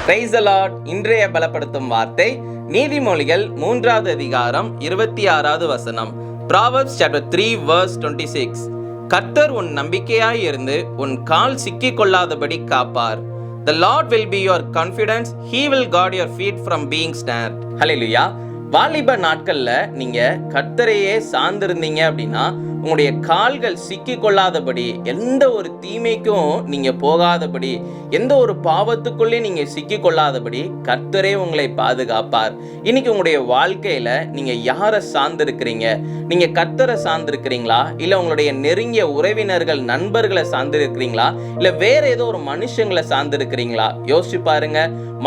Praise the Lord. இன்றைய பலப்படுத்தும் வார்த்தை நீதிமொழிகள் 3வது அதிகாரம் 26வது வசனம். Proverbs chapter 3 verse 26. கர்த்தர் உன் நம்பிக்கையாய் இருந்து உன் கால் சிக்கிக் கொள்ளாதபடி காப்பார். The Lord will be your confidence. He will guard your feet from being snared. ஹல்லேலூயா. வாலிப நாட்கள்ல நீங்க கர்த்தரையே சார்ந்திருந்தீங்க அப்படின்னா உங்களுடைய கால்கள் சிக்கி கொள்ளாதபடி, எந்த ஒரு தீமைக்கும் நீங்க போகாதபடி, எந்த ஒரு பாவத்துக்குள்ளே நீங்க சிக்கி கொள்ளாதபடி கர்த்தரே உங்களை பாதுகாப்பார். இன்னைக்கு உங்களுடைய வாழ்க்கையில நீங்க யாரை சார்ந்திருக்கிறீங்க? நீங்க கர்த்தரை சார்ந்திருக்கிறீங்களா, இல்ல உங்களுடைய நெருங்கிய உறவினர்கள் நண்பர்களை சார்ந்திருக்கிறீங்களா, இல்ல வேற ஏதோ ஒரு மனுஷங்களை சார்ந்திருக்கிறீங்களா? யோசிச்சு பாருங்க.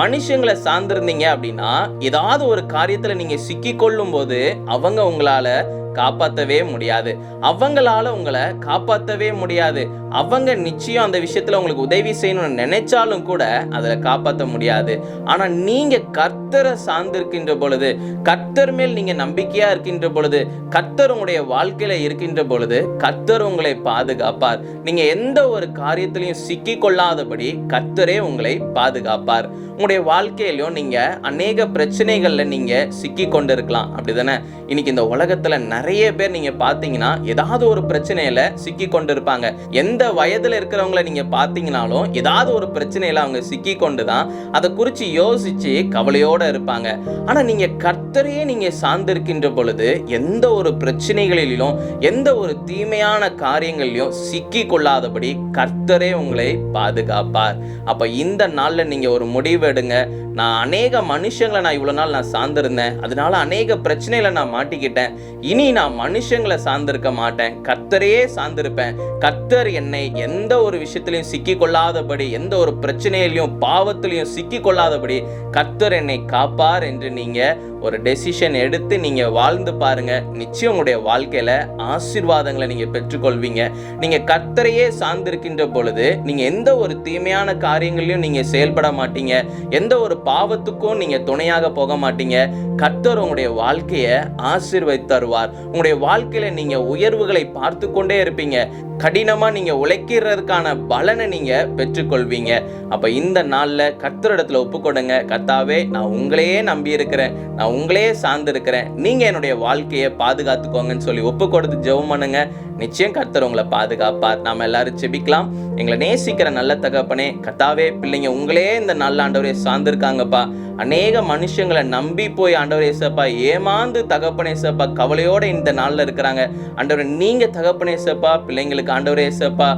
மனுஷங்களை சார்ந்திருந்தீங்க அப்படின்னா ஏதாவது ஒரு காரியத்துல நீங்க சிக்கி கொள்ளும் போது அவங்க உங்களால காப்பாற்றவே முடியாது. அவங்களால உங்களை காப்பாற்றவே முடியாது. அவங்க நிச்சயம் அந்த விஷயத்துல உங்களுக்கு உதவி செய்யணும்னு நினைச்சாலும் கூட அதுல காப்பாற்ற முடியாது. ஆனா நீங்க கர்த்தரை சார்ந்திருக்கின்ற பொழுது, கர்த்தர் மேல் நீங்க நம்பிக்கையா இருக்கின்ற பொழுது, கர்த்தர் உங்களுடைய வாழ்க்கையில இருக்கின்ற பொழுது கர்த்தர் உங்களை பாதுகாப்பார். நீங்க எந்த ஒரு காரியத்திலையும் சிக்கி கொள்ளாதபடி கர்த்தரே உங்களை பாதுகாப்பார். உங்களுடைய வாழ்க்கையிலும் நீங்க அநேக பிரச்சனைகள்ல நீங்க சிக்கி கொண்டு இருக்கலாம், அப்படிதானே? இன்னைக்கு இந்த உலகத்துல நிறைய பேர் நீங்க பாத்தீங்கன்னா ஏதாவது ஒரு பிரச்சனையில சிக்கி கொண்டு இருப்பாங்க. எந்த வயதுல இருக்கிறவங்களை நீங்க பாத்தீங்கன்னாலும் ஏதாவது ஒரு பிரச்சனையில அவங்க சிக்கி கொண்டுதான் அதை குறிச்சு யோசிச்சு கவலையோட இருப்பாங்க. ஆனா நீங்க கர்த்தரையே நீங்க சார்ந்திருக்கின்ற பொழுது எந்த ஒரு பிரச்சனைகளிலும் எந்த ஒரு தீமையான காரியங்களிலும் சிக்கி கொள்ளாதபடி கர்த்தரே உங்களை பாதுகாப்பார். அப்ப இந்த நாள்ல நீங்க ஒரு முடிவு எடுங்க. நான் அநேக மனுஷங்களை நான் இவ்வளவு நாள் நான் சார்ந்திருந்தேன், அதனால அநேக பிரச்சனைகளை நான் மாட்டிக்கிட்டேன். இனி நான் மனுஷங்களை சார்ந்திருக்க மாட்டேன், கர்த்தரையே சார்ந்திருப்பேன். கர்த்தர் என்னை எந்த ஒரு விஷயத்திலையும் சிக்கி கொள்ளாதபடி, எந்த ஒரு பிரச்சனையிலையும் பாவத்திலையும் சிக்கி கொள்ளாதபடி கர்த்தர் என்னை காப்பார் என்று நீங்க ஒரு டெசிஷன் எடுத்து நீங்க வாழ்ந்து பாருங்க. நிச்சயம் உங்களுடைய வாழ்க்கையில ஆசீர்வாதங்களை நீங்க பெற்றுக்கொள்வீங்க. நீங்க கர்த்தரையே சார்ந்திருக்கின்ற பொழுது நீங்க எந்த ஒரு தீமையான காரியங்களையும் நீங்க செயல்பட மாட்டீங்க, எந்த ஒரு பாவத்துக்கும் நீங்க துணையாக போக மாட்டீங்க. கர்த்தர் உங்களுடைய வாழ்க்கையை ஆசீர்வதித்து தருவார். உங்களுடைய வாழ்க்கையில நீங்க உயர்வுகளை பார்த்து கொண்டே இருப்பீங்க. கடினமா நீங்க உழைக்கிறதுக்கான பலனை நீங்க பெற்றுக்கொள்வீங்க. அப்ப இந்த நாள்ல கர்த்தரிடத்துல ஒப்புக்கொடுங்க. கர்த்தாவே, நான் உங்களையே நம்பி இருக்கிறேன், நான் உங்களையே சார்ந்து இருக்கிறேன், நீங்க என்னுடைய வாழ்க்கையை பாதுகாத்துக்கோங்கன்னு சொல்லி ஒப்பு கொடுத்து ஜெபம் பண்ணுங்க. நிச்சயம் கர்த்தர் உங்களை பாதுகாப்பார். நாம எல்லாரும் ஜெபிக்கலாம். எங்களை நேசிக்கிற நல்ல தகப்பனே, கர்த்தாவே, பிள்ளைங்க உங்களையே இந்த நல்ல ஆண்டவரே சார்ந்திருக்காங்கப்பா. அநேக மனுஷங்களை நம்பி போய் ஆண்டவரே இயேசுப்பா ஏமாந்து தகப்பனே இயேசுப்பா கவலையோட இந்த நாள்ல இருக்கிறாங்க. ஆண்டவரே, நீங்க தகப்பனே இயேசுப்பா பிள்ளைங்களுக்கு ஆண்டவரே இயேசுப்பா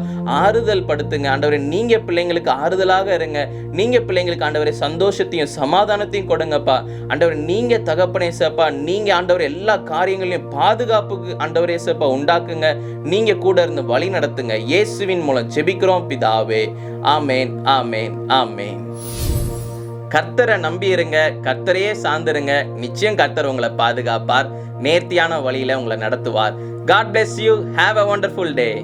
ஆறுதல் படுத்துங்க. ஆண்டவரே, நீங்க பிள்ளைங்களுக்கு ஆறுதலாக இருங்க. நீங்க பிள்ளைங்களுக்கு ஆண்டவரே சந்தோஷத்தையும் சமாதானத்தையும் கொடுங்கப்பா. ஆண்டவரே, நீங்க தகப்பனே இயேசுப்பா நீங்க ஆண்டவரே எல்லா காரியங்களையும் பாதுகாப்புக்கு ஆண்டவரே இயேசுப்பா உண்டாக்குங்க. நீங்க கூட இருந்து வழி நடத்துங்க. இயேசுவின் மூலம் ஜெபிக்கிறோம் பிதாவே. ஆமேன், ஆமேன், ஆமேன். கர்த்தரை நம்பி இருங்க, கர்த்தரையே சார்ந்திருங்க. நிச்சயம் கர்த்தர் உங்களை பாதுகாப்பார், நேர்த்தியான வழியில உங்களை நடத்துவார். God bless you. Have a wonderful day.